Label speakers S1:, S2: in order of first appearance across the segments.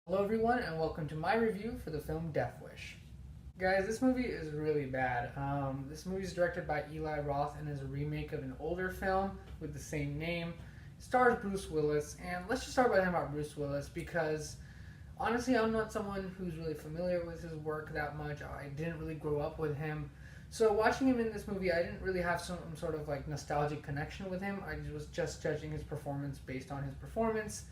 S1: Hello everyone and welcome to my review for the film Death Wish. Guys, this movie is really bad. This movie is directed by Eli Roth and is a remake of an older film with the same name. It stars Bruce Willis, and let's just start by talking about Bruce Willis because honestly I'm not someone who's really familiar with his work that much. I didn't really grow up with him. So watching him in this movie, I didn't really have some sort of like nostalgic connection with him. I was just judging his performance based on his performance.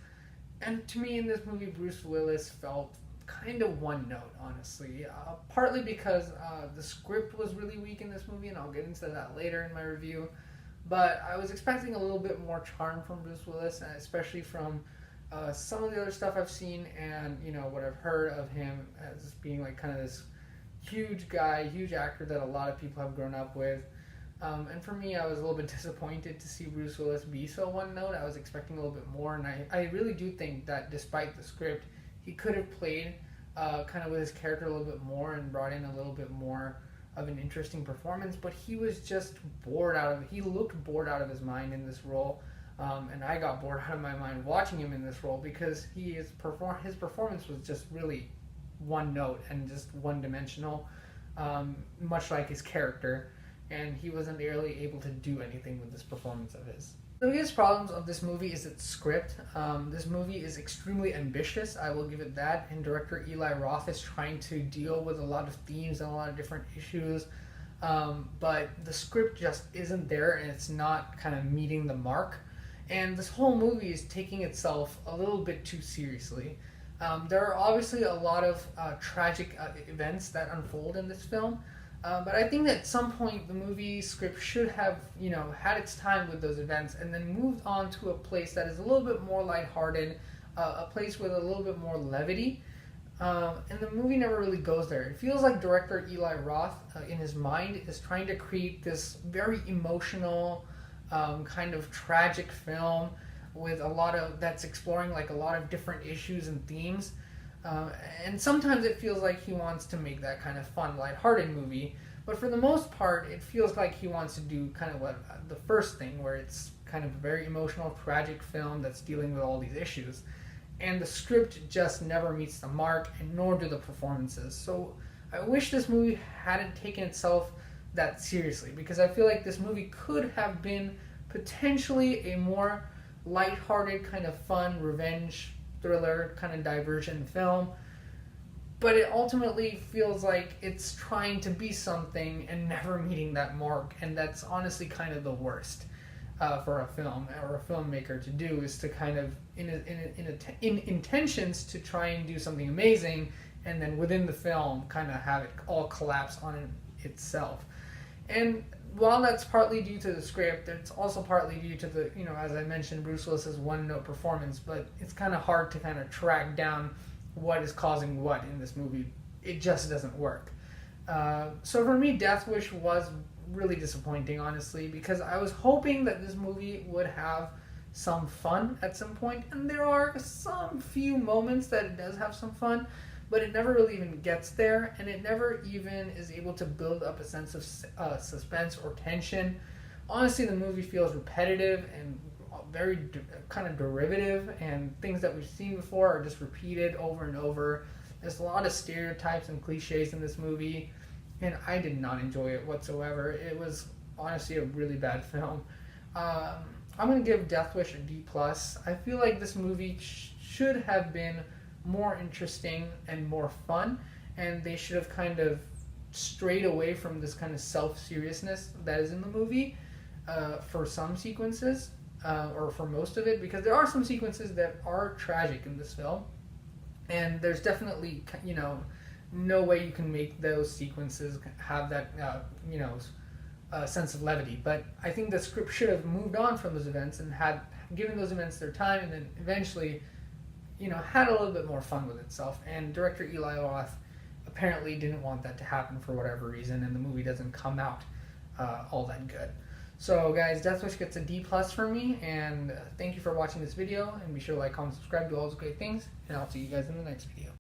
S1: And to me, in this movie, Bruce Willis felt kind of one note, honestly. Partly because the script was really weak in this movie, and I'll get into that later in my review. But I was expecting a little bit more charm from Bruce Willis, especially from some of the other stuff I've seen and what I've heard of him as being like kind of this huge guy, huge actor that a lot of people have grown up with. And for me, I was a little bit disappointed to see Bruce Willis be so one note. I was expecting a little bit more, and I really do think that despite the script, he could have played kind of with his character a little bit more and brought in a little bit more of an interesting performance, but he was just he looked bored out of his mind in this role, and I got bored out of my mind watching his role because his performance was just really one note and just one dimensional, much like his character. And he wasn't really able to do anything with this performance of his. The biggest problems of this movie is its script. This movie is extremely ambitious, I will give it that, and director Eli Roth is trying to deal with a lot of themes and a lot of different issues, but the script just isn't there and it's not kind of meeting the mark. And this whole movie is taking itself a little bit too seriously. There are obviously a lot of tragic events that unfold in this film, but I think that at some point the movie script should have, had its time with those events and then moved on to a place that is a little bit more lighthearted, a place with a little bit more levity. And the movie never really goes there. It feels like director Eli Roth, in his mind, is trying to create this very emotional, kind of tragic film with that's exploring like a lot of different issues and themes. And sometimes it feels like he wants to make that kind of fun, lighthearted movie, but for the most part, it feels like he wants to do kind of what the first thing, where it's kind of a very emotional, tragic film that's dealing with all these issues. And the script just never meets the mark, and nor do the performances. So I wish this movie hadn't taken itself that seriously, because I feel like this movie could have been potentially a more lighthearted, kind of fun, revenge thriller kind of diversion film, but it ultimately feels like it's trying to be something and never meeting that mark, and that's honestly kind of the worst for a film or a filmmaker to do, is to kind of in intentions to try and do something amazing, and then within the film kind of have it all collapse on itself. And while that's partly due to the script, it's also partly due to the, as I mentioned, Bruce Willis's one-note performance, but it's kind of hard to kind of track down what is causing what in this movie. It just doesn't work. So for me, Death Wish was really disappointing, honestly, because I was hoping that this movie would have some fun at some point, and there are some few moments that it does have some fun, but it never really even gets there, and it never even is able to build up a sense of suspense or tension. Honestly, the movie feels repetitive and very kind of derivative, and things that we've seen before are just repeated over and over. There's a lot of stereotypes and cliches in this movie, and I did not enjoy it whatsoever. It was honestly a really bad film. I'm going to give Death Wish a D+. I feel like this movie should have been more interesting and more fun, and they should have kind of strayed away from this kind of self-seriousness that is in the movie for some sequences, or for most of it, because there are some sequences that are tragic in this film, and there's definitely no way you can make those sequences have that sense of levity. But I think the script should have moved on from those events and had given those events their time, and then eventually had a little bit more fun with itself. And director Eli Roth apparently didn't want that to happen for whatever reason, and the movie doesn't come out all that good. So guys, Death Wish gets a D+ for me, and thank you for watching this video, and be sure to like, comment, subscribe, do all those great things, and I'll see you guys in the next video.